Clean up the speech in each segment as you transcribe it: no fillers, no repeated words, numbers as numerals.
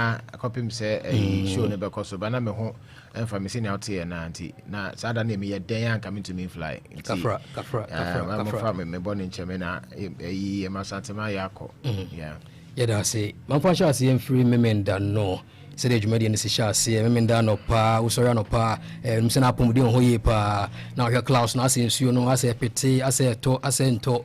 copy say show never cost so bana me ho emfa me senior out here na anti na sada na me ye den coming to me fly kafra me born in chemena e masantema yako yeah da say man fa sha say free memenda no say the jumadi ne se sha say memenda no pa usori no pa mse na pomudi ho ye pa na hwe class na say nsuo no ase pete ase to ase nto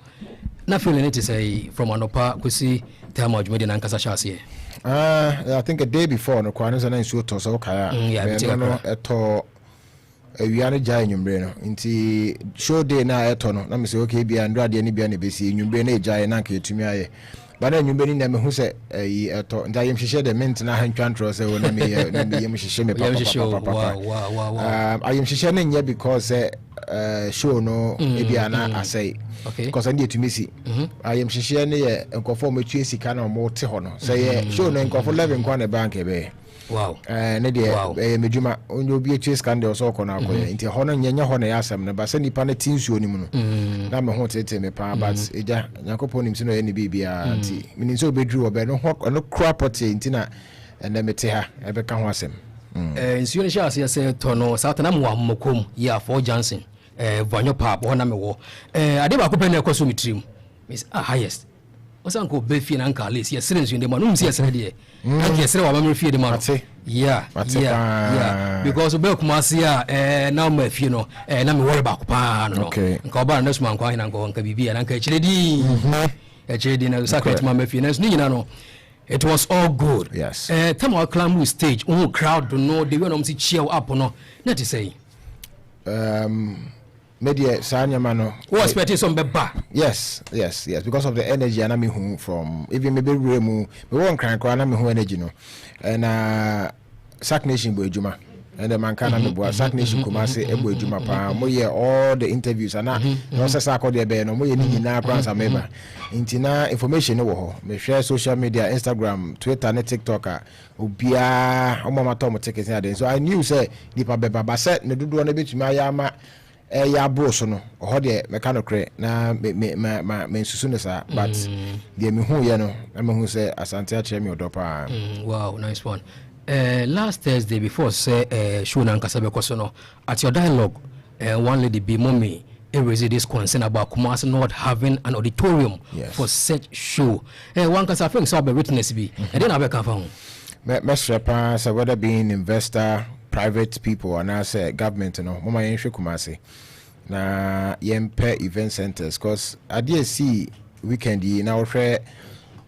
na feeling it say from anopa kwesi time jumadi na nkasa sha say I think a day before no kwana na nsuo to so kaya no eto awiane jai nyumbre no nti show day na eto no na me say okay bia ndo ade ni bia na besi nyumbre na jai na ka etumi aye bana nyumbre ni na me hu se eto nda yem hihye de mint na hantwantro se wo na me yem hihye me papa ayem hihye na nya because show no ebia na asay because I need to miss it. I am share near and conform with Tracy can or more Tihono. Say, show no conform 11 corner bank. Wow. Nadia, Majuma, on your BHS scandal so con into Honor Yanya Honor Yasam, but send the panetins unimun. Nama haunted me pa, but Eja, Yacoponim to know any baby auntie. Meaning so be drew a bed, no hawk or no crop or tina, and then me tell her, ever can was him. And soon as I say, Tono, Satanam Mokum, yeah, for Johnson. Vanyo pap ona me wo ade ba ko pene kwaso mitrim miss highest osan ko be fi na nka list ye sere nsu de ma no msi sere de anke sere wa ma me fi de ma yeah because be kuma sia na ma fi no na me worry ba ko pa no nka ba na suma nka hina nka bibia na nka chiredi chiredi na secret ma me fi na ni nyina no it was all good. Yes. Time our climb stage crowd don't know they want to cheer up no na to say media sanya mano what expect some beba yes because of the energy and me who from even maybe remu me won kran kran na me who energy no and sack nation bo ejuma and the man kana me bo sack nation kuma say ebo ejuma pa mo ye all the interviews and no say sack dey be no mo ye ni na kran sa meba intina information no wo ho me share social media Instagram Twitter and TikTok obia omama to mo tickets na so I knew say nipa beba ba set ne dodo na betumi ayama ya bros no ho de mechanical na me nsusu ne sa but de me hu ye no na me hu say asante a kire me odopa wow nice one last Thursday before say show na nkasa be kwaso no at your dialogue one lady be mommy raised this concern about Kumasi not having an auditorium for such show one kasa think so be witness be and then I can found me so whether being investor private people and I say government no mama yenhwe Kumasi na yempe event centers cause I did see weekend na we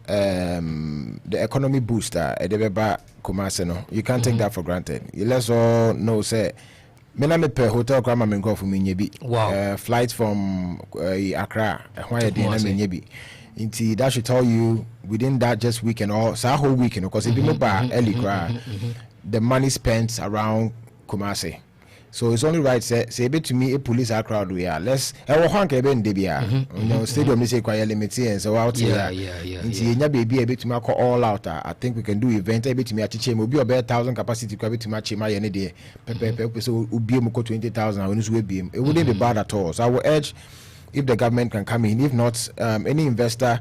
the economy booster edebeba Kumasi no you can't take that for granted. Let's all know say me na me per hotel grandma me go for me nyebi flight from Accra why dey na me nyebi inti that should tell you within that just weekend or so whole weekend because if you move by early the money spent around Kumasi. So it's only right say be to me a police crowd we are let's hank ebe ndebia you know stadium is quite limited and so out here nti nya baby ebe to me call all out I think we can do event ebe to me achiche mo bi obe 1000 capacity kwa ebe to me achiche ma ye ne de pepe so ubie mo 20,000 when so we it wouldn't be bad at all. So I will urge if the government can come in, if not any investor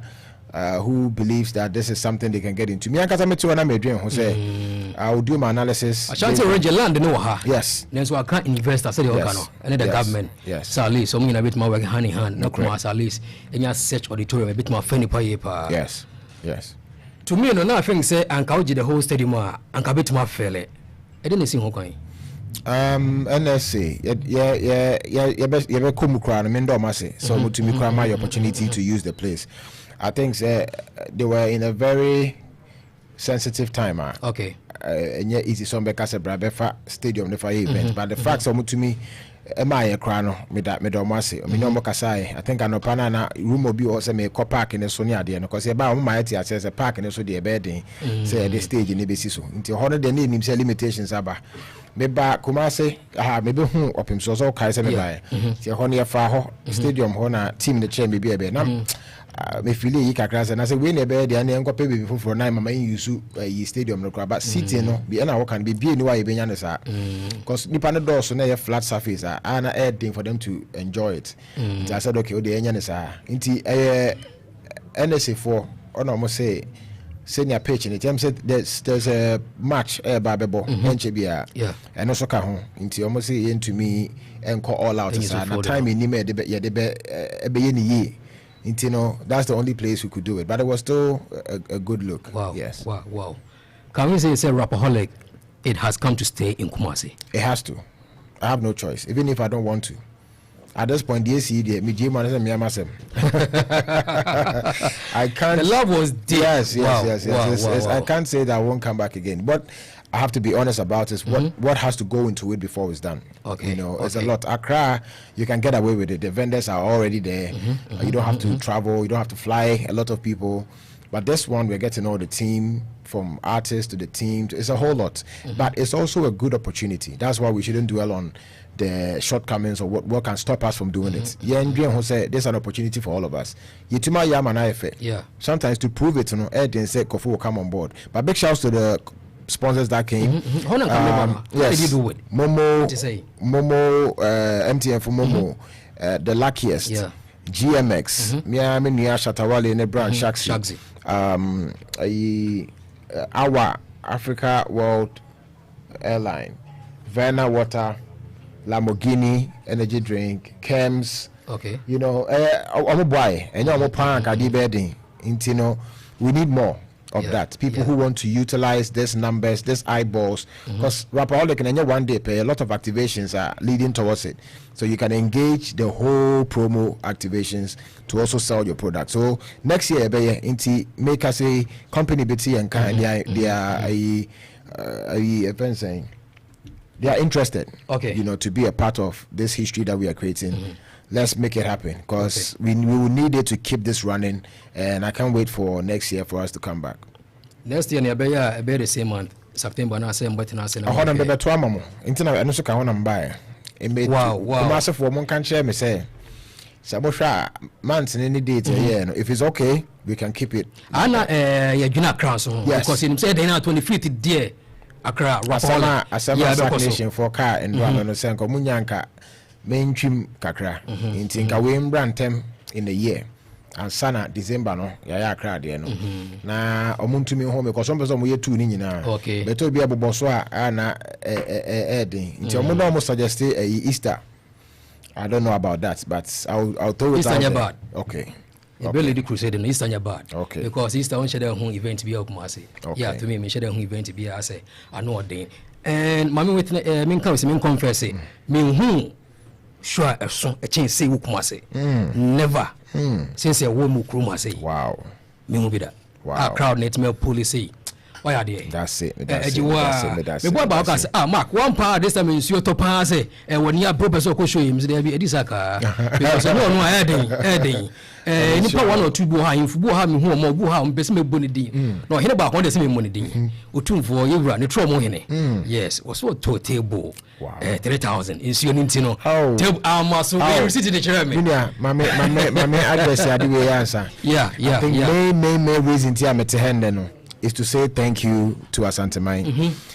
who believes that this is something they can get into. Me ankasa me to na me dream who say I will do my analysis. I shan't range land no ha. Yes. Then so I can't invest as the organo and the government. Yes. So at least so me a bit more work hand in hand. No come at least any search auditorium a bit more funny pa. Yes. To me no na think say anka uji the whole stadium anka bit more fail. I didn't see how can NSC yeah be come kra me ndo mase so to me kra my opportunity to use the place. I think they were in a very sensitive time. Okay. And yet easy some because Brabefa stadium the fire event but the facts are to me my crano me that me do mase me no mokasai I think anopana na room obi o say me co park in the Sonia there because e ba my ati say park in so the bed say the stage in be so nti hono the name say limitations aba me ba Kumasi me be hu opim so kai say me ba ti hono ye fa ho stadium ho na team the chair me be be na me feel yi kakra say na say we na be there na enko pe be for 9 mama use yi stadium no but city no be na wo kan be ni wa ye be nya ne sa because nipa no door so na ye flat surface and air thing for them to enjoy it. I said okay o de nya ne sa nti NSA4 ono mo say senior pitch in it. Said there's a match Babebo Benchebia. Yeah. And also Cajon into almost into me and call all out and time in Nime ye. You know, that's the only place we could do it. But it was still a good look. Wow. Yes. Wow. Can we say it's a rapaholic? It has come to stay in Kumasi. It has to. I have no choice, even if I don't want to. At this point, I can't. The love was deep. Yes. I can't say that I won't come back again. But I have to be honest about it. What has to go into it before it's done. Okay. You know, it's a lot. Accra, you can get away with it. The vendors are already there. You don't have to travel. You don't have to fly. A lot of people. But this one, we're getting all the team, from artists to the team. It's a whole lot. But it's also a good opportunity. That's why we shouldn't dwell on the shortcomings or what can stop us from doing it. There's an opportunity for all of us. Yeah. Sometimes to prove it, Ed and say Kofu will come on board. But big shouts to the sponsors that came. Yes. What did you do with Momo, MTN for Momo, the luckiest. Yeah. GMX, Miami Nia Shatawale in a brand Shaxi. Our Africa World Airline, Verna Water, Lamborghini Energy Drink, Chems. Okay. You know, I'm a boy, and I'm a punk. I did we need more of that. People who want to utilize these numbers, these eyeballs, because Rapaholic and one day pay a lot of activations are leading towards it. So you can engage the whole promo activations to also sell your product. So next year, make us a company BT and they are interested. Okay. You know, to be a part of this history that we are creating. Let's make it happen, because we will need it to keep this running, and I can't wait for next year for us to come back. Next year, I'll be the same month, September. I say, but I say, I want to be 12 months. Internet, I know so can want to buy. Wow. Massive for one can share me say. Sabosha months in any date, if it's okay, we can keep it. Anna, Juna Cross, because he said they are 25th day. Accra, Rapaholic. Assassination for car and Rano Sanko Munyanka. Main trim kakra in tinka we brantem in a year and sana December no ya kra de no na omuntu mi home because some person we two ni nyina beto bi abobo so a na den nti omo no suggest Easter. I don't know about that, but I'll throw it out there. Okay. Lady Crusade in Eastern Yabad. Okay. Because Easter on share home event be Kumasi. Yeah, to me share home event be I say I know day. And mommy with me confess me who sure a song a change say Kumasi. Never since a woman Kumasi. Wow. Me will be that. Wow. A crowd net mail policy. Why are they? That's it. Mark, one part this time is your top pass. And when you are professor, show him there be a disaka. Because no adding. Nipa one or two buha in Fubuha, who are more buha, best me bonidi. No, here about one the same money. Utum for you run the trauma. Yes, was what to table. Wow. 3,000 in Sionintino. Oh, tell our muscle. City the chairman. My address, I do answer. Yeah. I think main reason to me to hand is to say thank you to Asante Mine.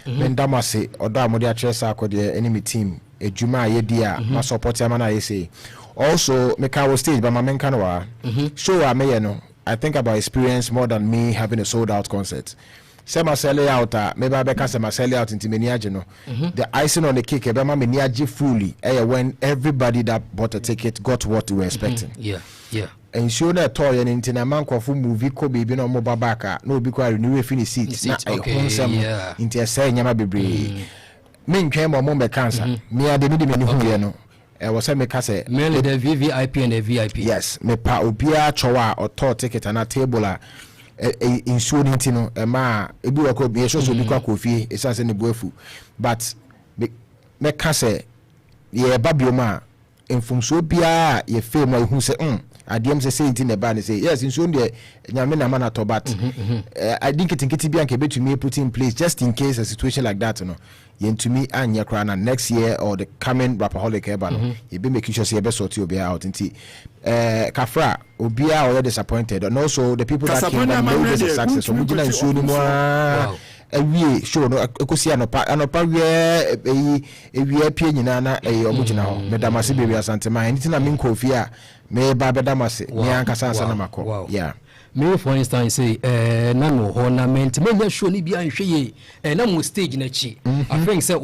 When Damase or Damodia Chesa could the enemy team, a Juma Yedia, my support Yamana say. Also, Mekawa stage by my men Kanoa. Sure, I may know. I think about experience more than me having a sold out concert. Sema sell out, maybe I can sell out into Miniagino. The icing on the cake, Ebama Miniagi fully, when everybody that bought a ticket got what they were expecting. Yeah. And show that toy and into a man of movie could be no more babaka, no because new finish seats. Into a saying Yama be Min came on Mombe cancer. Me, I didn't even know. I was a mecase. Mainly the VVIP and the VIP. Yes, me pa ubia chowa or tour ticket and a table. Insuring tino ma ebi wako bi so so bi kwa kofi esase ne boafu but me ka say ye babioma enfumso bia ye fame wa hu say adiem say say ne ba ne say yes insuo de nyame na mana to but I think it bia nke betumi put in place just in case a situation like that no yen to me anya kra na next year or the coming Rapaholic eba no ye be make sure say ye be sort you be out nti Kafra obia already disappointed and also the people that came and made this a success so mujina nsuo ni mo awie show no ekosi anopa wie pie nyina na omujina ho medamase bebi Asante Mine nti na me nkofia me ba bedamase me ankasa ansa na mako yeah me for instance say na no ornament me show ni bia nhwe ye na mo stage na chi I think say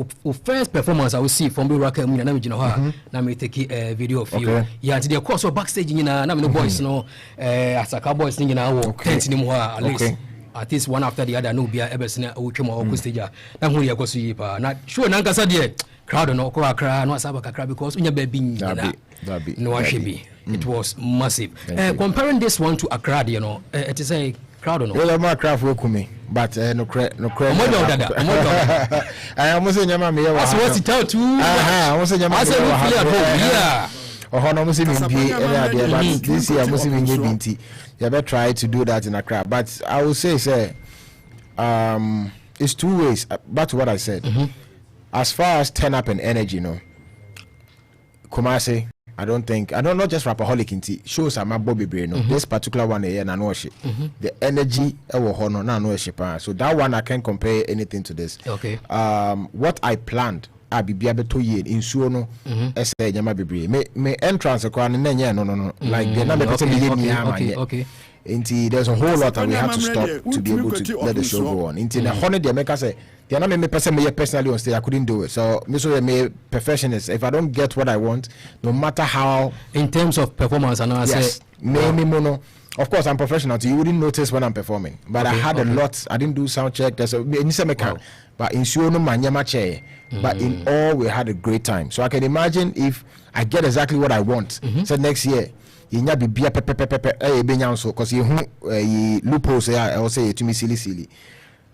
first performance I will see from the rock na me gina ho na me take video of you yeah to the course of backstage na me no boys no Asaka boys ni na wo tent ni mo at least at least one after the other no bia ebesina o twem o stage na hu ye go so yi pa na show na nkasa de crowd no ko akra no asaba kakra because unya ba bi na no one should be. It was massive. Comparing this one to Accra, you know, it is a crowd or no? Well, I'm not crowd for me, but no credit. I almost say, Yama, me. I was it out too. I almost say, Yama, yeah. Or how much but this year, Muslim Binti. You better try to do that in Accra. But I will say, it's two ways. Back to what I said. As far as turn up and energy, you know, Kumasi. I don't not just rapaholic in tea shows I'm a Bobby Brain. This particular one here na no shit. The energy no no shit. So that one I can't compare anything to this. Okay. What I planned I be able to ye in suono essay nyama bebre. Me entrance no. Like the number okay. There's a whole lot that we have to stop to be able to let the show go on. The honey they make us say they are not me personally on stage. I couldn't do it. So me perfectionist. If I don't get what I want, no matter how in terms of performance, and I say mono. Of course, I'm professional. So you wouldn't notice when I'm performing. But I had a lot. I didn't do sound check. There's but in Suono Manyama chair. But in all, we had a great time. So I can imagine if I get exactly what I want. So next year. Yinya bibia benyanso because you loopholes I will say to me silly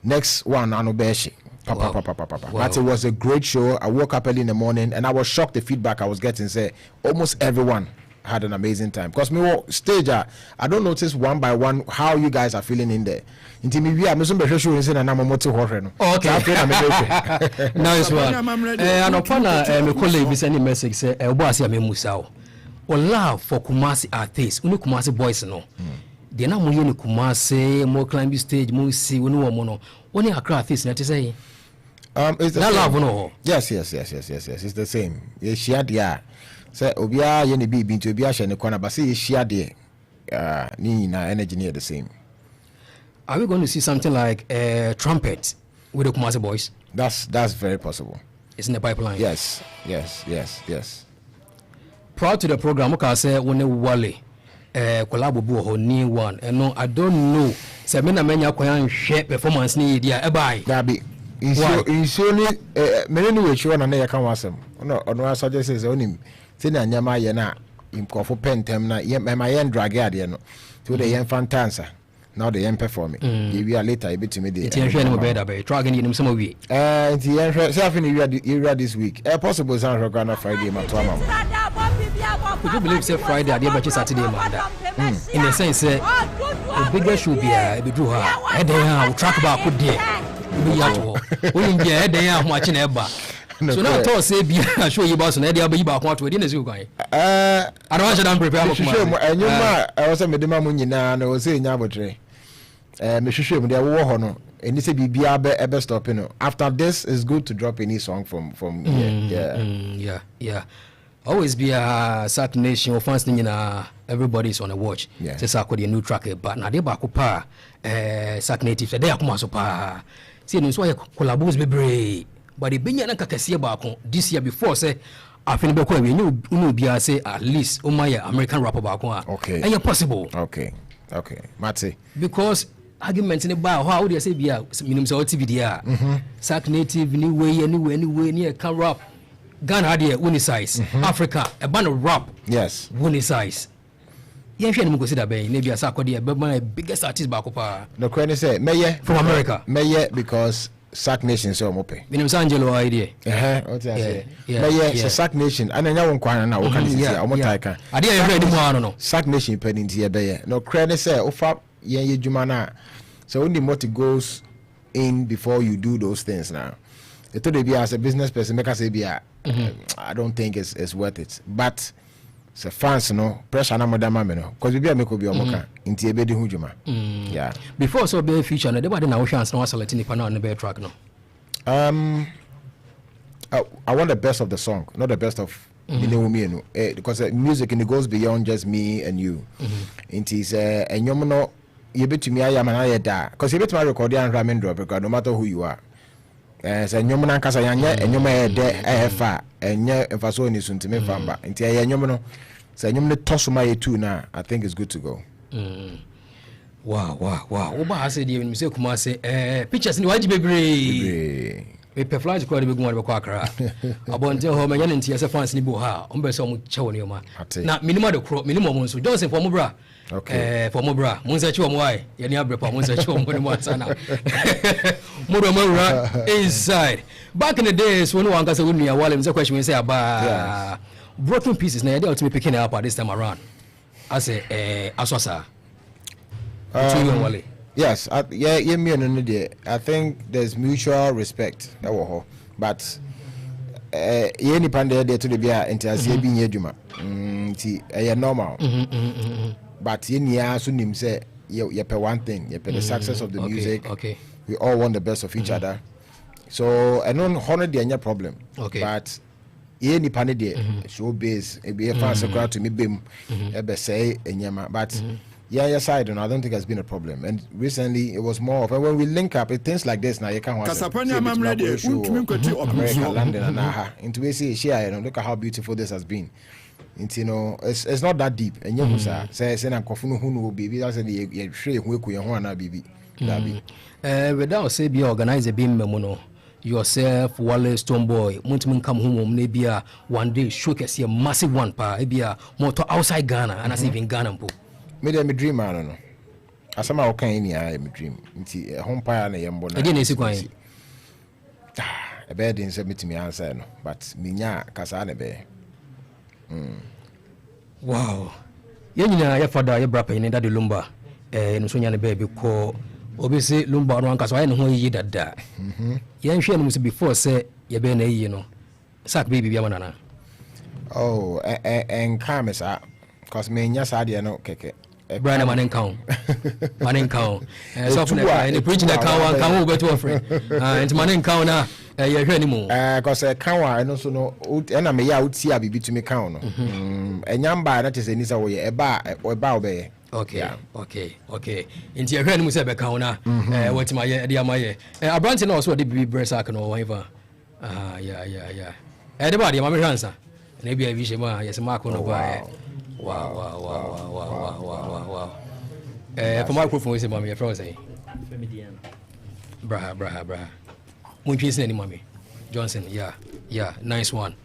next one anobeshi but it was a great show. I woke up early in the morning and I was shocked the feedback I was getting. Say almost everyone had an amazing time because me stage I don't notice one by one how you guys are feeling in there. Until me I'm so be show in na moto horror no. Okay. Nice one. And upon me colleague be sending message say obo asia me musao. Or love for Kumasi artists, only Kumasi boys no. They na mo yeni Kumasi, more climbing stage, mo see we no mo no. Only Accra artists na say. It's the that same. Love no. Yes. It's the same. You share there. Say obia yeni be into obia share ne kwana, but say you share there. Ni na energy near the same. Are we going to see something like trumpet with the Kumasi boys? That's very possible. It's in the pipeline. Yes. Proud to the program, okay, I say when Wale collab with a new one. And no, I don't know. Say me na menya kwan share performance ni dia e bai. That be insurely me no we show na ya kan wasem. No I suggest say onim. Say na nyama ye na imkofo pentem na ye ma yen drag ade no. So the yen fantansa. Now the yen performing. We are later a bit to me there. It's no better by dragging in some way. The this week. Possible is on Friday, Would you believe say Friday, I did Saturday, man? In the sense, the biggest should be a bit her. Head there, track about good day. We are to we in the head there, watching a bar. So now, I say, be show you boss and Eddie Abbey about what we didn't do. I don't want to prepare and you I was a medima munina and I was saying Yabotre. Mr. They war honor and this be ever stopping. After this, it's good to drop any song from yeah. Always be a certain nation of fans thing everybody's on a watch. Just I could a new track, but now they back up sack native they are come so pa. See, no so collabos be brave. But the Benya Kakasia Bako this year before say I feel we knew be say at least my American rapper Bako. Okay. And possible. Okay. Mate. Because arguments in the bar, how would you say be a minimum so TV sack native anyway near can rap. Ghana had a winning size. Africa, a band of rap. Yes. Winning size. Yeah, she go see that bay. Maybe a Sarkodie, but my biggest artist back up. No, can say Maye from America. Maye because Sack Nation so mope. Minimum Angelo idea. What I say? Maye, Sack Nation. And then I won't quite now. Can see? I want I didn't read more. No. Sack Nation penny into your no credit say, Ofa, ye Jumana. So only what goes in before you do those things now. It told be as a business person, make us say be I don't think it's worth it. But it's a fans pressure na madama me no because we be make obi omoka inti ebe di hujuma. Yeah. Before so be feature na dey body na chance na select ni pa na be track no. I want the best of the song, not the best of because music and it goes beyond just me and you. Inti is enyom no you bet to me I am an I da because you bet my record and ramen drop because no matter who you are. As a Yoman Casayanya and you may de AFA and yeah if I saw any soon to me famba until I am so you toss my two now. I think it's good to go. Wow. Oba has said even Mr. Kumar say pictures in Waji Baby. We prefer to call the big one of Quackra. About home and Yanti as a fancy Buha, Umberson Chawanioma. Not minimum the crop, minimum, so Johnson for Mubra. Okay. For Mubra, Munsachu Mwai, Yaniabra, Munsachu, Montana. Mura inside. Back in the days when one got a winning, while the question we say about broken pieces, now they're to be picking up at this time around. I say, Aswasa. Yes, I think there's mutual respect. But any pande there to the beer into a being yeduma. Normal. But in ya soon say you pay one thing, you pay the success of the music. Okay. We all want the best of each other. So I don't honor the problem. Okay. But any pande there show base it be a fancy crowd to me bim say but yeah, side, and I don't think it's been a problem. And recently, it was more of when we link up, things like this now. You can't watch America, London, and Aha. Into we see share, and look at how beautiful this has been. And you know, it's not that deep. And you say, I'm confident who will be. That's the share we could want baby. Without say be organize a beam mono. Yourself, Wallace, Stoneboy, Muntiman come home, maybe one day showcase a massive one pa, maybe a motor outside Ghana, and as even Ghana. Me dey me dream I don't know. Asama o kan ni I me dream. Nti home pa na yembo na. Again esi kwan. E be dey nse metimi answer no, but me nya kasa na be. Wow. Ye nyina ya fada ya brapa ni dade lumba. No so nya ne be ko obi se lumba no ankasa ya ne ho yi dada. Ye nhwe no before say ye be na yi no. Sak baby bia manana. Oh, en kamesa cause me nya sa de no keke. Brian Manin count. So for the preaching that count over to offering. And Manin count now. You're hearing more. Because a count, I know so no, and I may out see a baby to me count. And yamba that is a nisa way, a bar or bow bay. Okay. Into your hearing Musa counter. What's my dear my a branch and also the baby breast I can or whatever. Yeah. Everybody, my answer. Maybe I wish yes, Mark on a buy. Wow. For microphone is mommy, frozen. Braha. Munchis any mommy. Johnson, yeah. Nice one.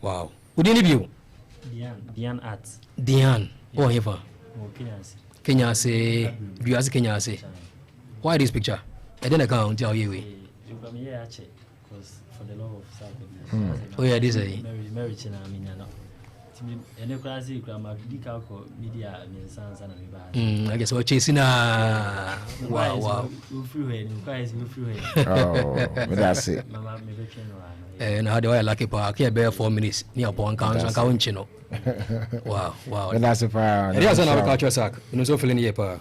Wow. Who didn't you? Diane Arts. Diane. Oh, ever. Kenya say, do you ask Kenya say? Why this picture? I didn't account tell you. For the love of South. Oh yeah, this is marriage and I mean and you can see grandma media I guess we're chasing wow. That's it. And how do I like it? I can't bear 4 minutes near upon count channel. Wow. That's a fire. It is another culture sack. You know, so feeling here, pa.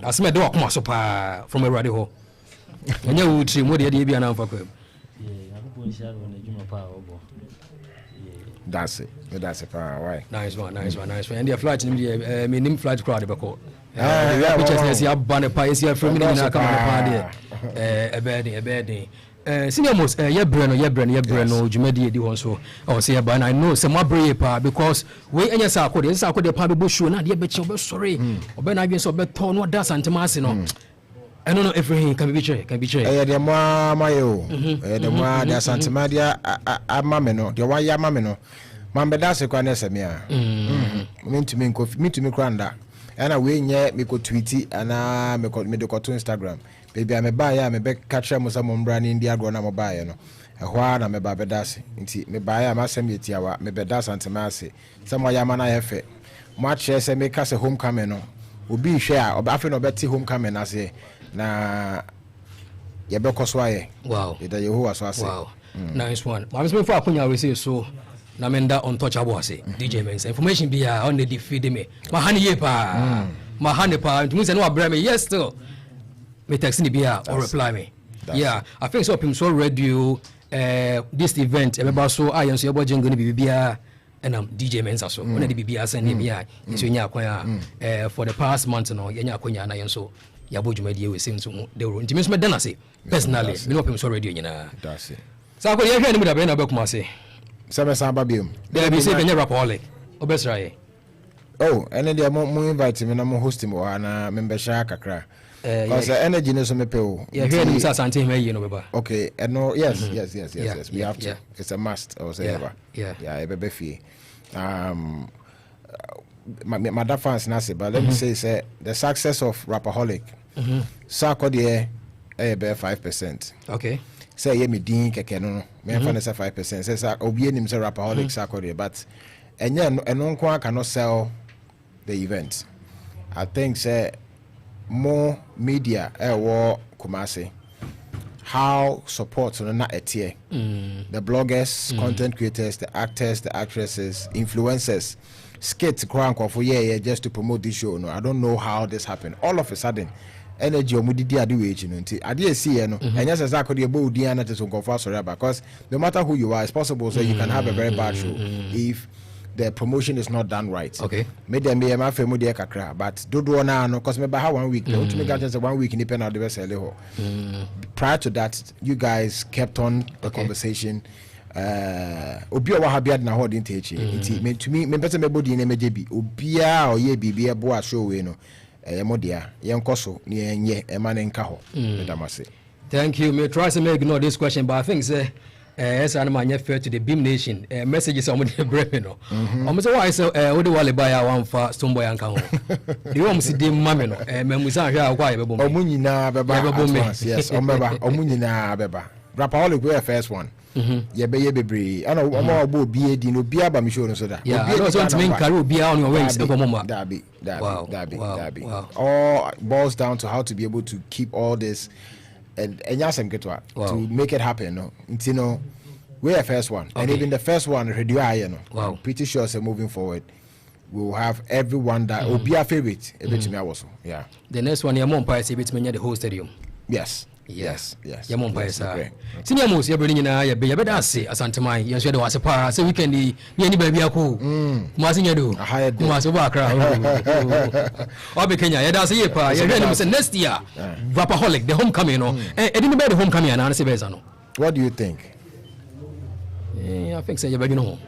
I smell dog muscle pa from a radio. And you would see more the idea now for him. That's it. That's a far away. Nice one. And the flight in the minimum flight crowd because pictures you banner pies here from me now come on a bad senior most ye breno jumedi di won so or say ban I know some brave pa because we enya sa akode pa be show na de be che sorry obe na adwen so be ton no da santemase no. I don't know everything can be true. The more my the more the Santamadia Mameno, the why Mameno. Mamma that's a quanesamia. Mean to me, cranda. And I win yet me go tweety and I me call me the to Instagram. Baby, I'm a buyer, I'm a back catcher, Musamon brand in the agron, a buyer. A while I'm a babadasi. Me buy a massamitia, me bedas Santamasi. Some of Yamana have much as I make us a homecoming. Will be share or Buffalo Betty homecoming as a na yebeko swaye wow ida yehowa so ase wow nice one ma me for akonya we say so na menda untouchable ase DJ men's information be on the feed me ma hani ye pa ma hani pa ntumi se no abra me yes still me text ni bia or reply me yeah I think so pim so radio this event everybody so I am so ebo jingo ni bibia and DJ Mensa so on the BBS and ABI is when you for the past month no yenya akonya na yenso yabo dwumadi we say so they were intimacy me dan ase personally me no pem so radio nyina that's it so akọ ye hwe ni mu da be na be kuma ase sebe san ba biom there be say benye rapaholic obesra ye oh and then mo invite me na mo host me wa na membership kakra because energy no so me pe o yeah hwe ni sa sante me ye no beba okay and no yes we have to it's a must or say ever yeah e be fie my dad fans na say but let me say the success of Rapaholic so ko dey be 5%. Okay. Say ye me din keke no me fa say 5%. Say obi enim say Rapaholic so ko dey but enya eno nko aka no sell the event. I think say more media wo Kumasi how support na etie the bloggers, content creators, the actors, the actresses, influencers skits crank off just to promote this show. No, I don't know how this happened. All of a sudden, energy omudidi adi we you know. Adi see no, and yes, exactly the abo di ana to go for sorry because no matter who you are, it's possible so you can have a very bad show if the promotion is not done right. Okay. Maybe I may have family kakra, but do na no because maybe how 1 week. Don't to make just 1 week in the pen out the sell. Prior to that, you guys kept on the conversation. Obi wa habia na hold in teach it to me better me body na mejebi obia o ye bibia bo a show we no modia ye nkoso ne enye e ma ne nka ho medamase. Thank you. Me try to ignore this question but I think say yes and man fair to the Beam Nation messages on the break no say why say we the wale buy one for Stoneboy anka ho the one see dem mame no me musa hwa akwa ye bebo omunyina beba yes ombeba omunyina beba Rapaholic we first one ye be bebre ana omo ogbo obi edi no bia ba me show no so da obi edi so mean carry obi on your wings go mama dabi all boils down to how to be able to keep all this and yasem getwa to make it happen no you know we are first one and even the first one radio aye no I'm pretty sure say moving forward we will have everyone that will be a favorite ebetimi awoso yeah the next one your mom pa say ebetimi the whole stadium yes your mom pa say senior most you bring nyina ya be da say asanteman you share the wase pa say weekend ni ni ba bia ko kuma senior do kuma so ba kra obi Kenya ya da say pa you hear say next year Rapaholic the homecoming no e didn't be the homecoming na say be no what do you think? I think say you better know.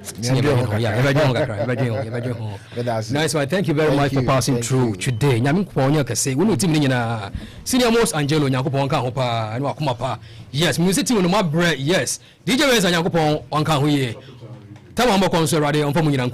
Nice one. Thank you very much for passing through today. Nyame ko onya kase. We no team ni nyina. Senior most Angelo Nyakopon kan ho pa. Anu akoma pa. Yes, music team no ma bre. Yes. DJ Weza Nyakopon on kan ho ye. Tama mo kon so rade on fa mu nyina.